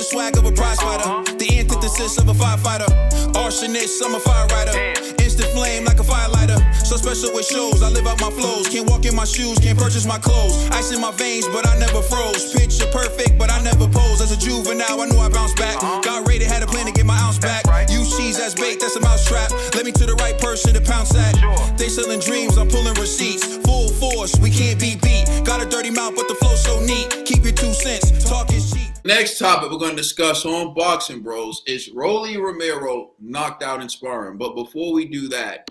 swag of a prize fighter. The antithesis of a firefighter. Arsonist, I'm a fire rider. Instant flame like a firelighter. So special with shows, I live out my flows. Can't walk in my shoes, can't purchase my clothes. Ice in my veins, but I never froze. Picture perfect, but I never pose. As a juvenile, I knew I bounced back. Got rated, had a plan to get my ounce back. Use cheese as bait, that's a mousetrap. Let me to the right person to pounce at. They selling dreams, I'm pulling receipts. Full force, we can't be beat. Got a dirty mouth, but the flow so neat. Keep your 2 cents, talk is cheap. Next topic we're going to discuss on Boxing Bros is Rollie Romero knocked out in sparring. But before we do that,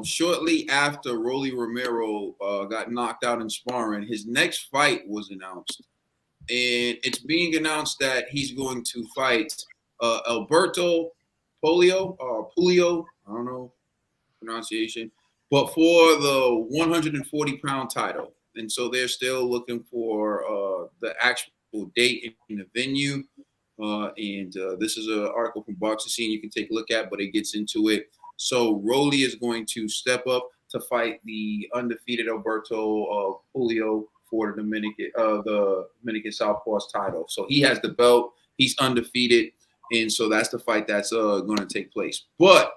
shortly after Rollie Romero got knocked out in sparring, his next fight was announced. And it's being announced that he's going to fight Alberto Pulio, I don't know pronunciation, but for the 140-pound title. And so they're still looking for the actual date in the venue. This is an article from Boxing Scene you can take a look at, but it gets into it. So Rollie is going to step up to fight the undefeated Alberto Pulio for the Dominican Southpaw's title. So he has the belt. He's undefeated. And so that's the fight that's going to take place. But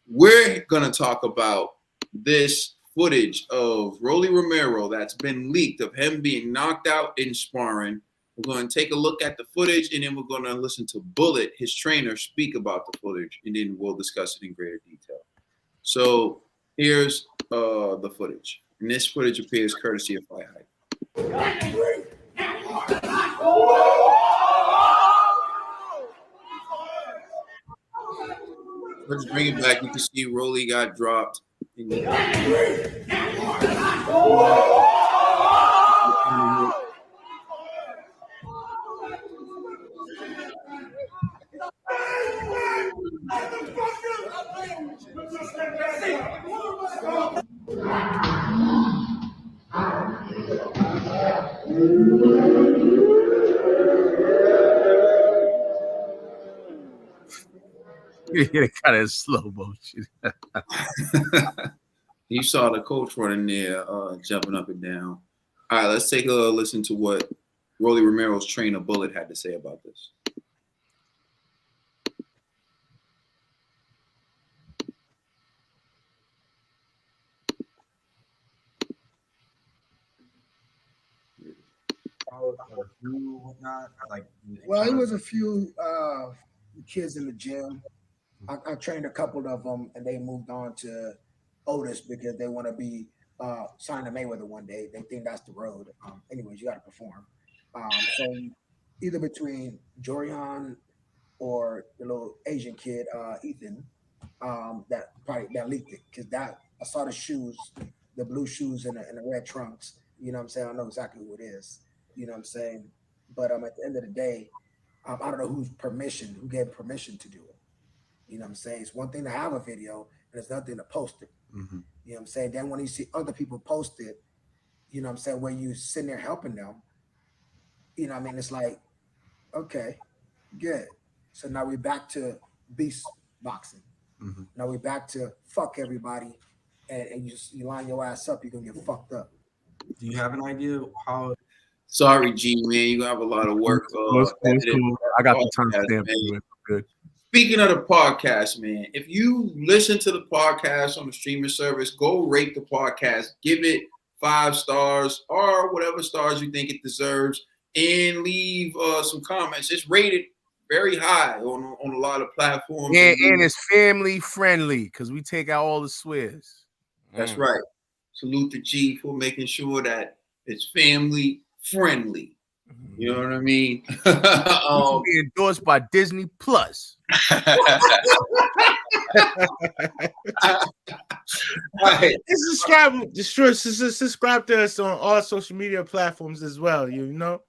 we're going to talk about this footage of Rollie Romero that's been leaked of him being knocked out in sparring. We're going to take a look at the footage, and then we're going to listen to Bullet, his trainer, speak about the footage, and then we'll discuss it in greater detail. So here's the footage. And this footage appears courtesy of Fight Hype. Let's bring it back. You can see Rollie got dropped. It kind of slow motion. You saw the coach running there, jumping up and down. All right, let's take a listen to what Rollie Romero's trainer Bullet had to say about this. Well, it was a few kids in the gym. I trained a couple of them, and they moved on to Otis because they want to be signed to Mayweather one day. They think that's the road. Anyways, you got to perform. So either between Jorian or the little Asian kid, Ethan, that leaked it, because I saw the shoes, the blue shoes and the red trunks. You know what I'm saying? I know exactly who it is. You know what I'm saying? But at the end of the day, I don't know who gave permission to do it. You know what I'm saying? It's one thing to have a video, and it's another thing to post it. Mm-hmm. You know what I'm saying? Then when you see other people post it, you know what I'm saying, where you sitting there helping them, you know what I mean? It's like, okay, good. So now we're back to beast boxing. Mm-hmm. Now we're back to fuck everybody, and you line your ass up, you're going to get fucked up. Do you have an idea how? Sorry, G, man. You're going to have a lot of work. Cool. I got the timestamp. Good. Speaking of the podcast, man, if you listen to the podcast on the streaming service, go rate the podcast, give it 5 stars or whatever stars you think it deserves, and leave some comments. It's rated very high on a lot of platforms. And it's family friendly because we take out all the swears. That's right. Salute the G for making sure that it's family friendly. You know what I mean? Be endorsed by Disney Plus. Right. Subscribe to us on all social media platforms as well. You know,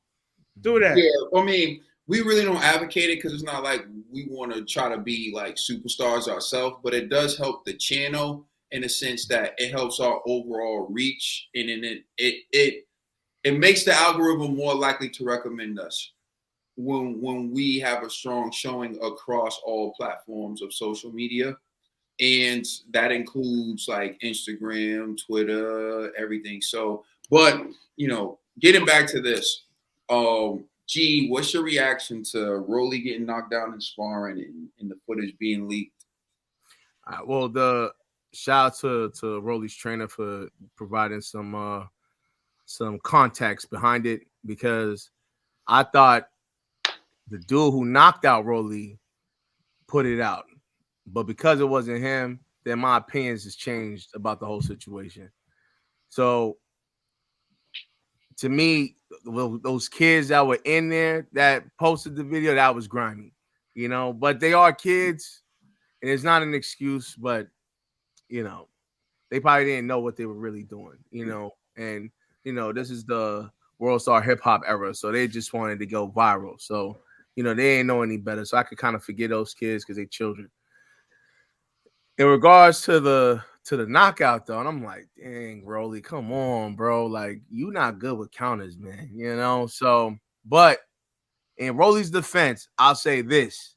do that. Yeah, I mean, we really don't advocate it because it's not like we want to try to be like superstars ourselves, but it does help the channel in the sense that it helps our overall reach, and then it makes the algorithm more likely to recommend us when we have a strong showing across all platforms of social media. And that includes like Instagram, Twitter, everything. So, but, you know, getting back to this, G, what's your reaction to Rollie getting knocked down in sparring and the footage being leaked? Well, the shout out to Rollie's trainer for providing some context behind it, because I thought the dude who knocked out Rollie put it out, but because it wasn't him, then my opinions has changed about the whole situation. So to me, those kids that were in there that posted the video, that was grimy, but they are kids and it's not an excuse, but you know, they probably didn't know what they were really doing, and this is the world star hip hop era, so they just wanted to go viral. So, they ain't know any better. So I could kind of forget those kids because they children. In regards to the knockout though, and I'm like, dang, Rollie, come on, bro. Like, you not good with counters, man. So, but in Rollie's defense, I'll say this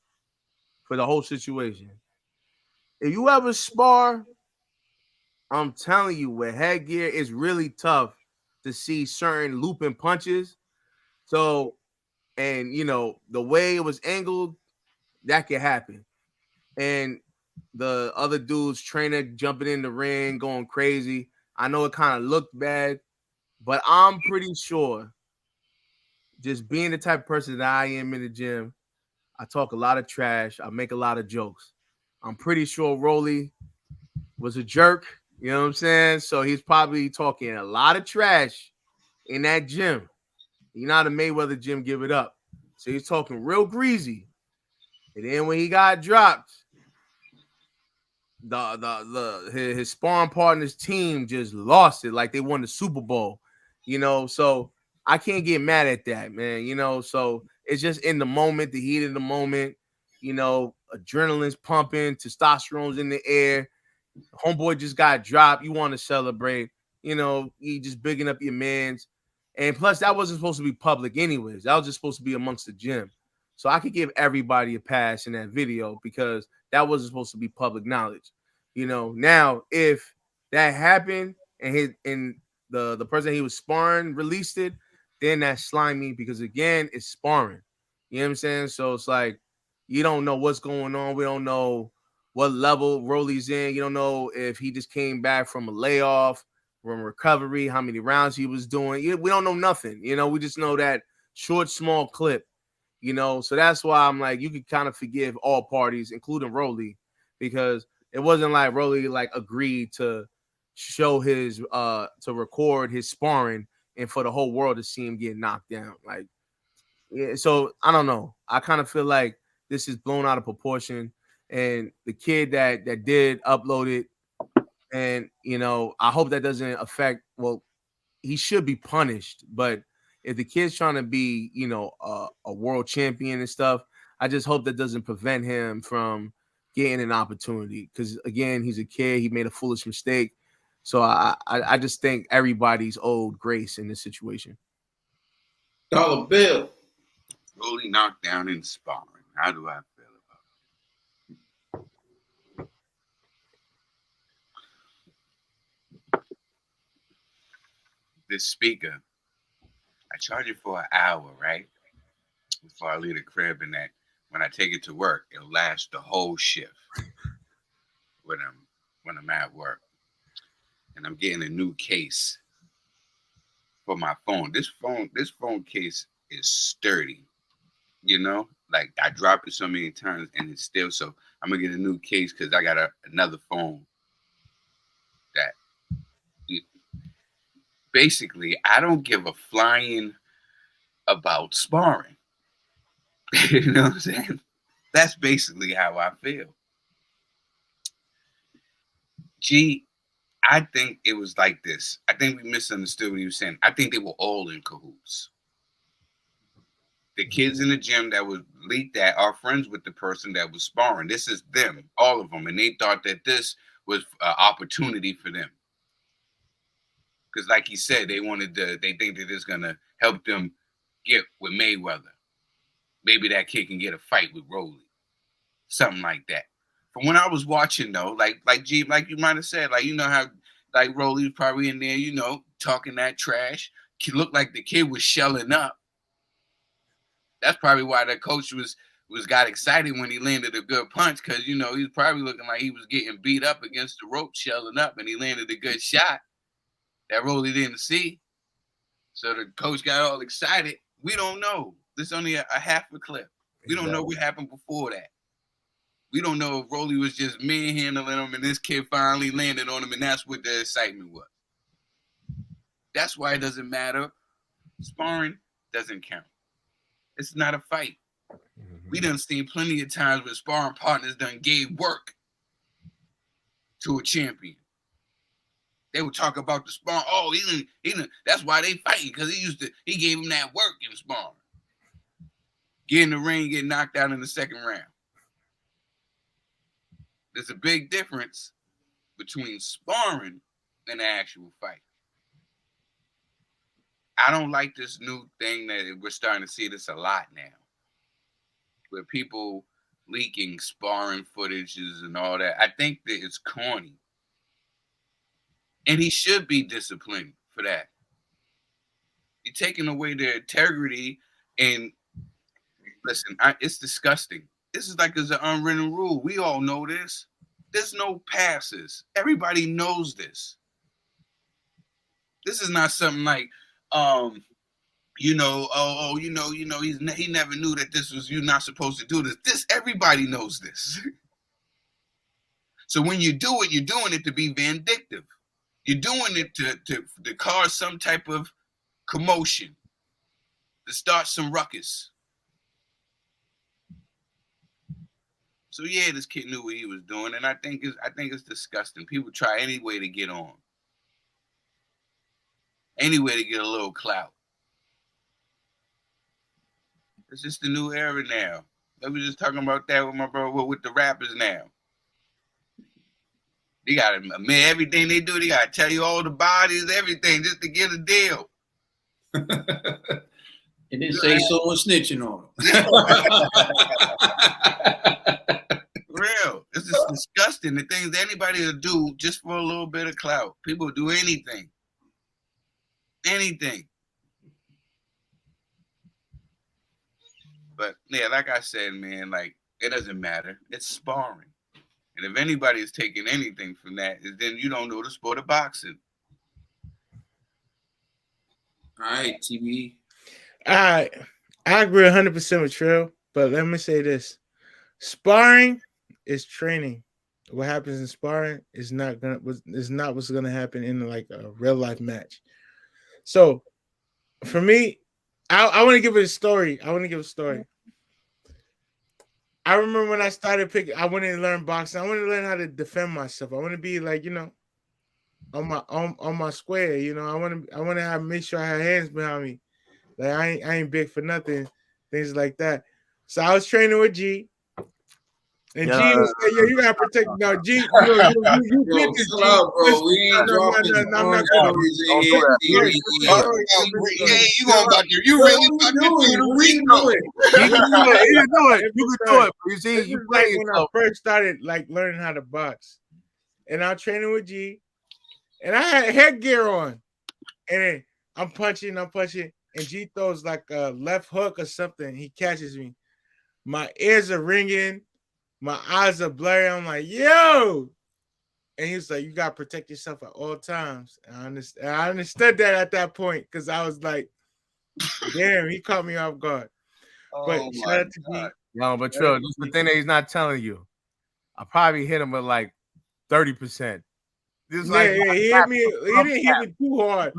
for the whole situation. If you ever spar, I'm telling you, with headgear, it's really tough to see certain looping punches. So, and the way it was angled, that could happen. And the other dude's trainer jumping in the ring, going crazy. I know it kind of looked bad, but I'm pretty sure, just being the type of person that I am in the gym, I talk a lot of trash. I make a lot of jokes. I'm pretty sure Rollie was a jerk. You know what I'm saying? So he's probably talking a lot of trash in that gym. You know how the Mayweather gym give it up. So he's talking real greasy. And then when he got dropped, his sparring partner's team just lost it like they won the Super Bowl. So I can't get mad at that, man. So it's just in the moment, the heat of the moment, adrenaline's pumping, testosterone's in the air. Homeboy just got dropped. You want to celebrate. You just bigging up your mans. And plus, that wasn't supposed to be public anyways. That was just supposed to be amongst the gym. So I could give everybody a pass in that video because that wasn't supposed to be public knowledge. Now if that happened and the person he was sparring released it, then that's slimy because again, it's sparring. You know what I'm saying? So it's like you don't know what's going on. We don't know what level Rollie's in. You don't know if he just came back from a layoff, from recovery, how many rounds he was doing. We don't know nothing. We just know that short, small clip. So that's why I'm like, you could kind of forgive all parties, including Rollie, because it wasn't like Rollie like agreed to show his to record his sparring and for the whole world to see him get knocked down. Like, yeah, so I don't know. I kind of feel like this is blown out of proportion. And the kid that did upload it, and I hope that doesn't affect. Well, he should be punished, but if the kid's trying to be, a world champion and stuff, I just hope that doesn't prevent him from getting an opportunity. Because again, he's a kid. He made a foolish mistake. So I just think everybody's owed grace in this situation. Dollar Bill. Rollie knocked down in sparring. How do I feel about it? This speaker, I charge it for an hour, right? Before I leave the crib, and that when I take it to work, it'll last the whole shift when I'm at work. And I'm getting a new case for my phone. This phone case is sturdy. Like I dropped it so many times and it's still so. I'm gonna get a new case because I got another phone that basically I don't give a flying about sparring. You know what I'm saying? That's basically how I feel. Gee, I think it was like this. I think we misunderstood what he was saying. I think they were all in cahoots. The kids in the gym that was leaked that are friends with the person that was sparring. This is them, all of them. And they thought that this was an opportunity for them. Because like he said, they think that it's going to help them get with Mayweather. Maybe that kid can get a fight with Rollie. Something like that. From when I was watching though, like G, like you might have said, like, how like Rollie was probably in there, talking that trash. He looked like the kid was shelling up. That's probably why the coach got excited when he landed a good punch, because he was probably looking like he was getting beat up against the rope, shelling up, and he landed a good shot that Rollie didn't see. So the coach got all excited. We don't know. This is only a half a clip. We don't know what happened before that. We don't know if Rollie was just manhandling him and this kid finally landed on him, and that's what the excitement was. That's why it doesn't matter. Sparring doesn't count. It's not a fight. We done seen plenty of times where sparring partners done gave work to a champion. They would talk about the sparring. Oh, he didn't. That's why they fighting, because he gave him that work in sparring. Get in the ring, get knocked out in the second round. There's a big difference between sparring and an actual fight. I don't like this new thing that we're starting to see this a lot now, where people leaking sparring footages and all that. I think that it's corny. And he should be disciplined for that. You're taking away their integrity, and listen, it's disgusting. This is like there's an unwritten rule. We all know this. There's no passes. Everybody knows this. This is not something like, he never knew that this was, you're not supposed to do this. Everybody knows this. So when you do it, you're doing it to be vindictive. You're doing it to cause some type of commotion, to start some ruckus. So yeah, this kid knew what he was doing, and I think it's disgusting. People try any way to get on, any way to get a little clout. It's just the new era now. I was just talking about that with my brother, with the rappers now. They got to admit everything they do. They got to tell you all the bodies, everything, just to get a deal. And then say someone snitching on them. Real. It's just disgusting. The things anybody will do just for a little bit of clout. People will do anything. Anything. But yeah, like I said, man, like it doesn't matter. It's sparring. And if anybody is taking anything from that, then you don't know the sport of boxing. All right, TV. I agree 100% with Trill, but let me say this: sparring is training. What happens in sparring is not what's gonna happen in like a real life match. So, for me, I want to give it a story. I remember when I started I wanted to learn boxing. I wanted to learn how to defend myself. I want to be like, on my square. I want to have make sure I have hands behind me. Like I ain't big for nothing, things like that. So I was training with G. And G was like, "Yo, you gotta protect." No, G, you get this, G. Out, bro. We ain't dropping I'm not gonna. Yeah, you about to? You really about to do the Rico? You can do it. You can do it. You see, you play when I first started like learning how to box, and I'm training with G, and I had headgear on, and then I'm punching, and G throws like a left hook or something. He catches me. My ears are ringing. My eyes are blurry. I'm like, yo. And he was like, you got to protect yourself at all times. And I understood that at that point because I was like, damn, he caught me off guard. But shout out to G. No, but Trill, this is the thing that he's not telling you. I probably hit him with like 30%. This He hit me. He didn't hit me too hard.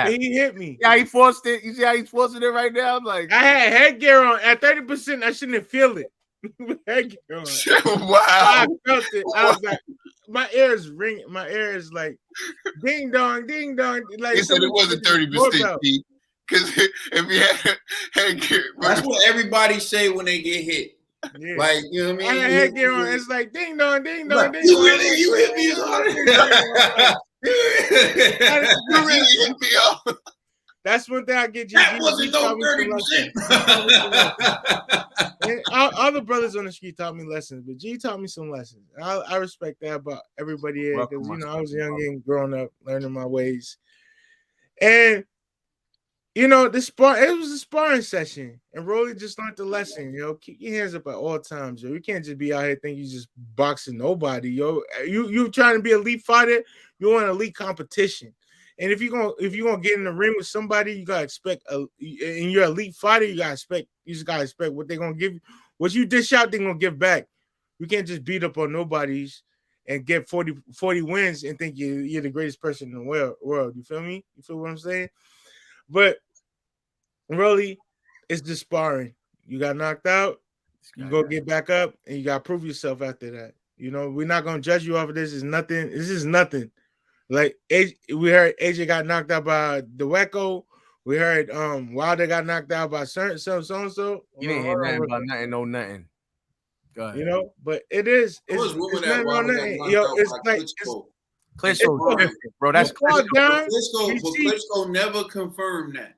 He hit me. Yeah, he forced it. You see how he's forcing it right now? I'm like, I had headgear on. At 30%, I shouldn't feel it. Headgear on. Wow. I felt it. I was like, my ears ring. My ears like, ding dong, ding dong. Like he said it wasn't 30%. Because if you had headgear, that's what everybody say when they get hit. Yeah. Like, you know what I mean? I had headgear on. It's like ding dong, ding dong, ding You dong. you hit me as hard. you really hit me up. That's one thing I get you. That wasn't no 30%. Other brothers on the street taught me lessons, but G taught me some lessons. I respect that about everybody here because I was young and growing up, learning my ways. And you know, it was a sparring session, and Rollie just learned the lesson. Keep your hands up at all times, yo. You can't just be out here thinking you just boxing nobody, yo. You trying to be an elite fighter, you want elite competition. And if you're gonna get in the ring with somebody, you gotta expect and you're an elite fighter, you just gotta expect what they're gonna give you. What you dish out, they're gonna give back. You can't just beat up on nobodies and get 40 wins and think you're the greatest person in the world. You feel me? You feel what I'm saying? But really, it's just sparring. You got knocked out, you go get back up, and you got to prove yourself after that. We're not going to judge you off of this. It's nothing. This is nothing. Like, we heard AJ got knocked out by the Wacko. We heard Wilder got knocked out by so-and-so. You didn't hear nothing about nothing. Go ahead. But it is. It's nothing on nothing. It's like Klitschko different, bro. That's Klitschko. But Klitschko never confirmed that.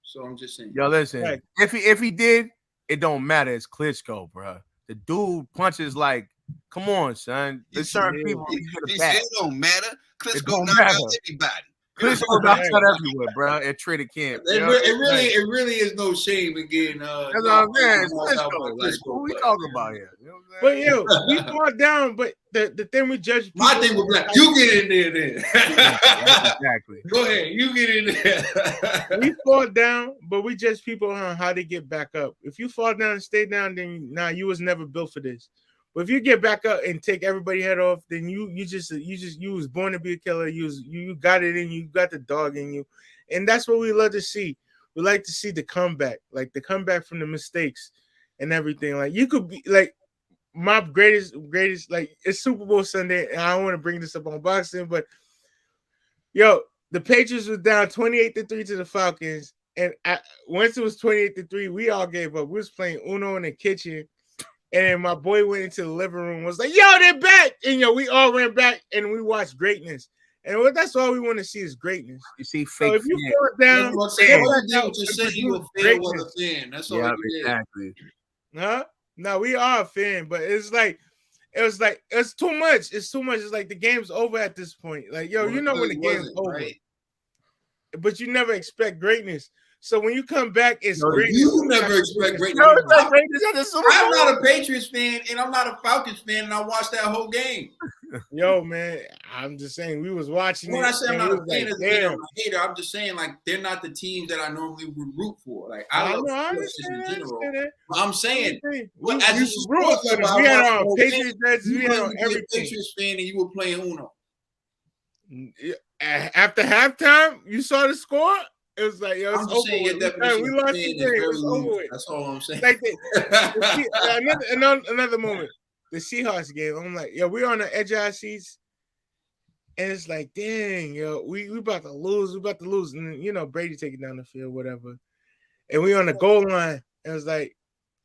So I'm just saying. Yo, listen. Right. If he did, it don't matter. It's Klitschko, bro. The dude punches like, come on, son. There's certain people. It don't matter. Klitschko knocks out everybody. Klitschko knocks out everywhere, bro. At Trader Camp. It really is no shame in getting. That's what I'm saying. Klitschko. Like, what we talking about here? You know what I'm saying? But we fought down. But the thing we judge. My thing was like, you get in there then. Exactly. Go ahead, you get in there. We fought down, but we judge people on how they get back up. If you fall down and stay down, then you was never built for this. But if you get back up and take everybody's head off, then you was born to be a killer. You got it in you. You got the dog in you, and that's what we love to see. We like to see the comeback, like the comeback from the mistakes and everything. Like you could be like my greatest. Like it's Super Bowl Sunday, and I don't want to bring this up on boxing, but yo, the Patriots was down 28-3 to the Falcons, and once it was 28-3, we all gave up. We was playing Uno in the kitchen. And then my boy went into the living room and was like, yo, they're back. And, we all ran back and we watched greatness. And that's all we want to see is greatness. You see fake. So if you fall down, just say you a fan with a fan. That's all you did. Exactly. Huh? No, we are a fan, but it's too much. It's too much. It's like the game's over at this point. Like, yo, when the game's over. Right? But you never expect greatness. So when you come back, it's great. You never expect greatness. I'm not a Patriots fan and I'm not a Falcons fan, and I watched that whole game. Yo, man, I'm just saying we was watching. When I say I'm not a fan, I'm a hater. I'm just saying like they're not the teams that I normally would root for. Like I love sports in general. I'm saying, we had on Patriots dreads. We had on everything. Patriots fan, and you were playing Uno. After halftime, you saw the score. It was like, yo, it's over. We lost the game. It was over with. That's all I'm saying. Like another moment. The Seahawks game. I'm like, yo, we're on the edge of our seats. And it's like, dang, yo, we about to lose. We about to lose. And, Brady taking down the field, whatever. And we on the goal line. And it was like,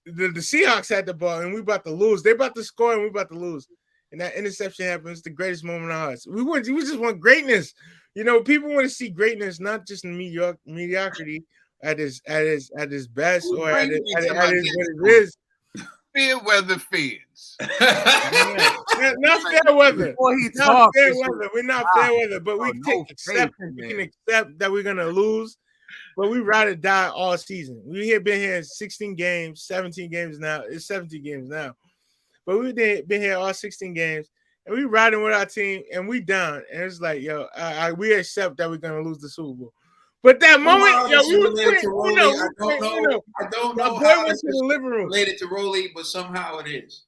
the Seahawks had the ball, and we about to lose. They about to score, and we about to lose. And that interception happens. The greatest moment of ours. We just want greatness. People want to see greatness, not just mediocrity at his best or at his what it is. Fair weather fans. Not fair weather. Not fair weather. We're not fair weather, but we can accept that we're gonna lose. But we ride or die all season. We have been here 16 games, 17 games now. It's 17 games now. But we've been here all 16 games. And we riding with our team, and we down. And it's like, yo, we accept that we're gonna lose the Super Bowl. But that moment, yo, we were I don't know. My boy went to the living room. Related to Rollie, but somehow it is.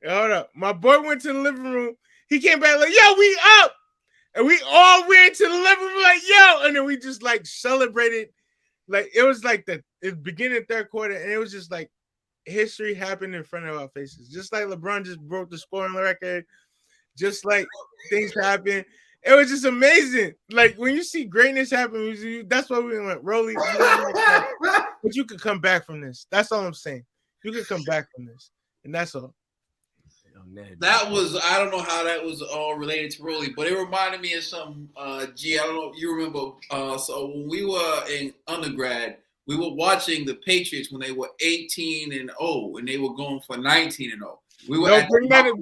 Hold up. My boy went to the living room. He came back like, yo, we up. And we all ran to the living room like, yo. And then we just like celebrated. Like it was like the beginning of third quarter, and it was just like history happened in front of our faces. Just like LeBron just broke the scoring record. Just like things happen. It was just amazing. Like when you see greatness happen, that's why we went, Rollie. But you could come back from this. That's all I'm saying. You could come back from this. And that's all. That was, I don't know how that was all related to Rollie, but it reminded me of some, I don't know if you remember. So when we were in undergrad, we were watching the Patriots when they were 18-0, and they were going for 19-0. Don't bring that up.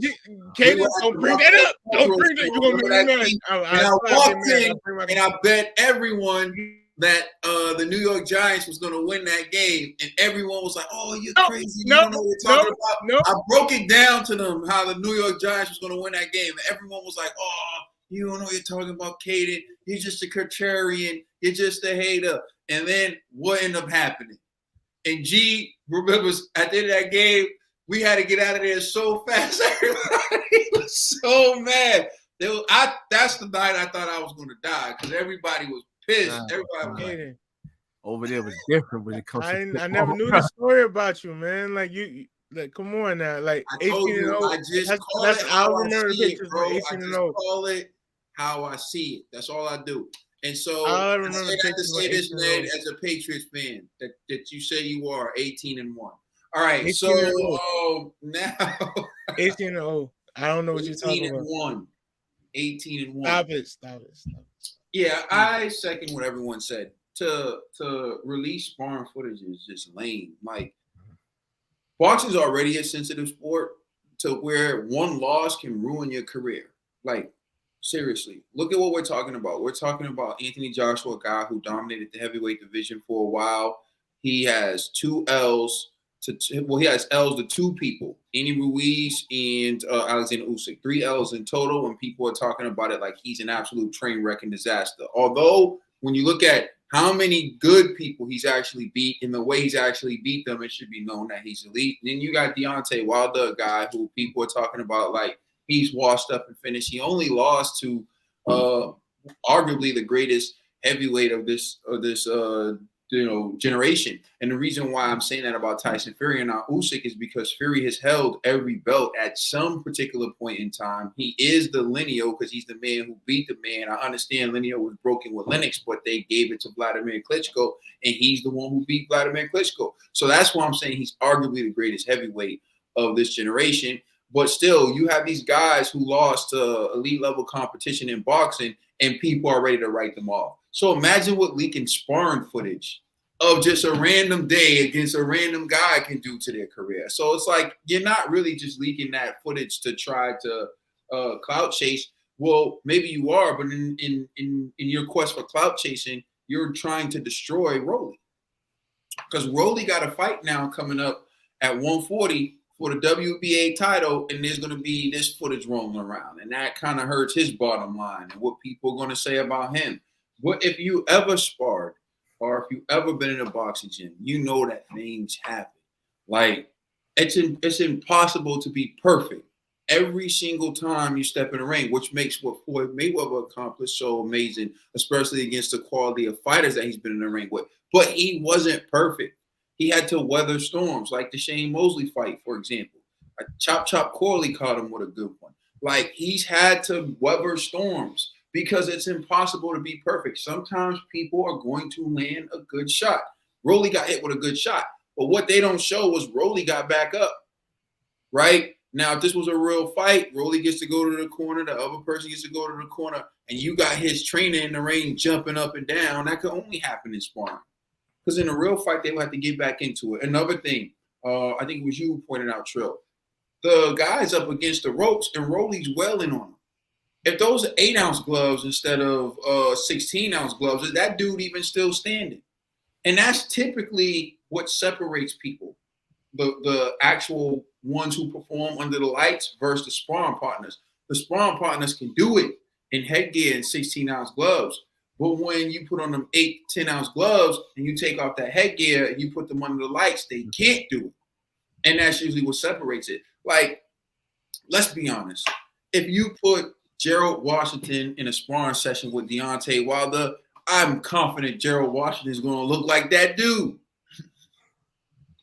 Caleb, don't bring that up. Don't bring that. You're going to be mad. And I walked in, and I bet everyone that the New York Giants was going to win that game, and everyone was like, "Oh, you're crazy! You no, don't know what you're talking about." no. I broke it down to them how the New York Giants was going to win that game, and everyone was like, "Oh, you don't know what you're talking about, Caden. You're just a contrarian. You're just a hater." And then what ended up happening? And G remembers at the end of that game, we had to get out of there so fast. Everybody was so mad. That's the night I thought I was going to die because everybody was pissed. Everybody was like, Caden, Over there was different when it comes to I football. never knew the story about you, man. Like you like, come on now. Like I told 18 and you, 0. I just call That's it how I I remember the see it, pictures bro. from I 18 just and 0. call it how I see it. That's all I do. And so I I remember say that to pictures say from this, 18 Ned, and 0. as a Patriots fan, that you say you are 18 and 1. All right, 18 so and 0. now 18 and 0. I don't know what you're 18 talking and about. 1. 18 and 1. Stop it. Yeah, I second what everyone said. To release sparring footage is just lame. Like, boxing is already a sensitive sport to where one loss can ruin your career. Like, seriously, look at what we're talking about. We're talking about Anthony Joshua, a guy who dominated the heavyweight division for a while. He has two L's he has L's to two people, Andy Ruiz and Alexander Usyk. 3 L's in total, and people are talking about it like he's an absolute train wreck and disaster. Although, when you look at how many good people he's actually beat and the way he's actually beat them, it should be known that he's elite. And then you got Deontay Wilder, a guy who people are talking about like he's washed up and finished. He only lost to arguably the greatest heavyweight of this generation. And the reason why I'm saying that about Tyson Fury and not Usyk is because Fury has held every belt at some particular point in time. He is the lineal because he's the man who beat the man. I understand lineal was broken with Lennox, but they gave it to Vladimir Klitschko, and he's the one who beat Vladimir Klitschko. So that's why I'm saying he's arguably the greatest heavyweight of this generation. But still, you have these guys who lost to elite level competition in boxing, and people are ready to write them off. So imagine what leaking sparring footage of just a random day against a random guy can do to their career. So it's like you're not really just leaking that footage to try to clout chase. Well, maybe you are, but in your quest for clout chasing, you're trying to destroy Rollie. Because Rollie got a fight now coming up at 140 for the WBA title, and there's going to be this footage rolling around, and that kind of hurts his bottom line and what people are going to say about him. What if you ever sparred or if you ever been in a boxing gym, you know that things happen. Like, it's impossible to be perfect every single time you step in the ring, which makes what Floyd Mayweather accomplished so amazing, especially against the quality of fighters that he's been in the ring with. But he wasn't perfect. He had to weather storms, like the Shane Mosley fight, for example. Chop Corley caught him with a good one. Like, he's had to weather storms because it's impossible to be perfect. Sometimes people are going to land a good shot. Rollie got hit with a good shot, but what they don't show was Rollie got back up, right? Now, if this was a real fight, Rollie gets to go to the corner, the other person gets to go to the corner, and you got his trainer in the ring jumping up and down. That could only happen in sparring. Because in a real fight, they will have to get back into it. Another thing, I think it was you who pointed out, Trill. The guy's up against the ropes, and Rollie's welling on him. If those are 8-ounce gloves instead of 16-ounce gloves, is that dude even still standing? And that's typically what separates people, the actual ones who perform under the lights versus the sparring partners. The sparring partners can do it in headgear and 16-ounce gloves. But when you put on them 8, 10-ounce gloves and you take off that headgear and you put them under the lights, they can't do it. And that's usually what separates it. Like, let's be honest. If you put Gerald Washington in a sparring session with Deontay Wilder, I'm confident Gerald Washington is going to look like that dude.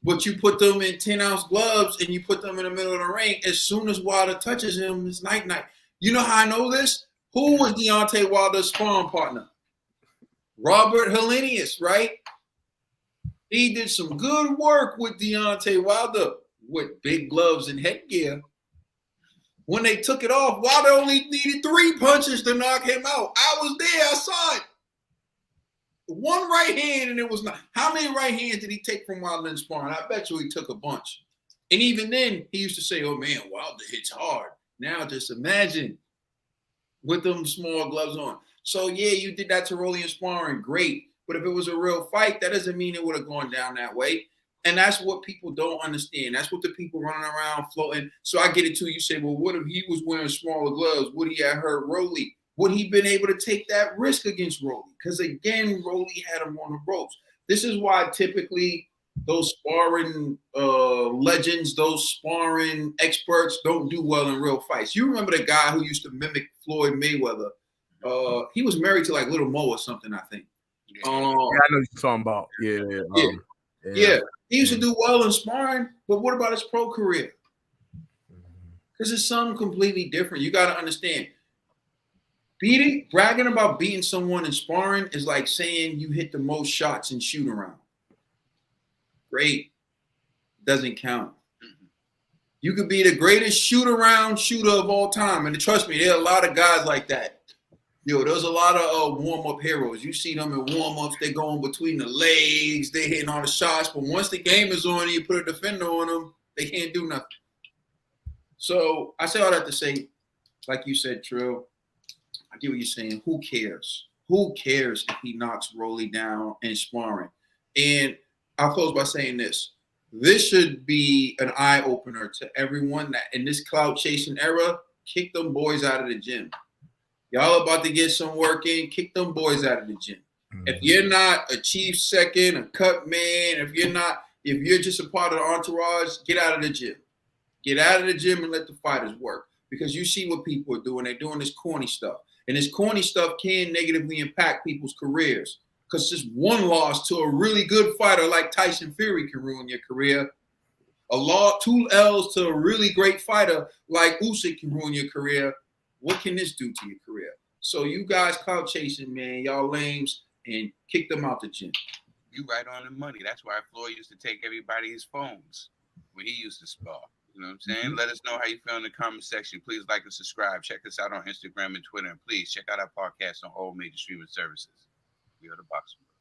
But you put them in 10-ounce gloves and you put them in the middle of the ring, as soon as Wilder touches him, it's night-night. You know how I know this? Who was Deontay Wilder's sparring partner? Robert Helenius, right? He did some good work with Deontay Wilder with big gloves and headgear. When they took it off, Wilder only needed 3 punches to knock him out. I was there. I saw it. One right hand, and it was not. How many right hands did he take from Wilder in sparring? I bet you he took a bunch. And even then, he used to say, oh, man, Wilder hits hard. Now just imagine with them small gloves on. So, yeah, you did that to Rollie in sparring. Great. But if it was a real fight, that doesn't mean it would have gone down that way. And that's what people don't understand. That's what the people running around floating. So I get it too. You say, well, what if he was wearing smaller gloves? Would he have hurt Rollie? Would he been able to take that risk against Rollie? Because again, Rollie had him on the ropes. This is why typically those sparring legends, those sparring experts don't do well in real fights. You remember the guy who used to mimic Floyd Mayweather? He was married to like Little Mo or something, I think. Yeah, I know what you're talking about. Yeah. He used to do well in sparring, but what about his pro career? Because it's something completely different. You got to understand. Bragging about beating someone in sparring is like saying you hit the most shots in shoot around. Great. Doesn't count. You could be the greatest shoot-around shooter of all time. And trust me, there are a lot of guys like that. There's a lot of warm-up heroes. You see them in warm-ups. They're going between the legs. They're hitting all the shots. But once the game is on and you put a defender on them, they can't do nothing. So I say all that to say, like you said, Trill, I get what you're saying. Who cares? Who cares if he knocks Rollie down in sparring? And I'll close by saying this. This should be an eye-opener to everyone that in this clout-chasing era, kick them boys out of the gym. Y'all about to get some work in, kick them boys out of the gym. If you're not a chief second, a cut man, if you're just a part of the entourage, get out of the gym. Get out of the gym and let the fighters work. Because you see what people are doing. They're doing this corny stuff. And this corny stuff can negatively impact people's careers. Because just one loss to a really good fighter like Tyson Fury can ruin your career. Two L's to a really great fighter like Usyk can ruin your career. What can this do to your career? So you guys clout chasing, man, y'all lames, and kick them out the gym. You right on the money. That's why Floyd used to take everybody's phones when he used to spar. You know what I'm saying? Let us know how you feel in the comment section. Please like and subscribe. Check us out on Instagram and Twitter. And please check out our podcast on all major streaming services. We are the Boxing Bros.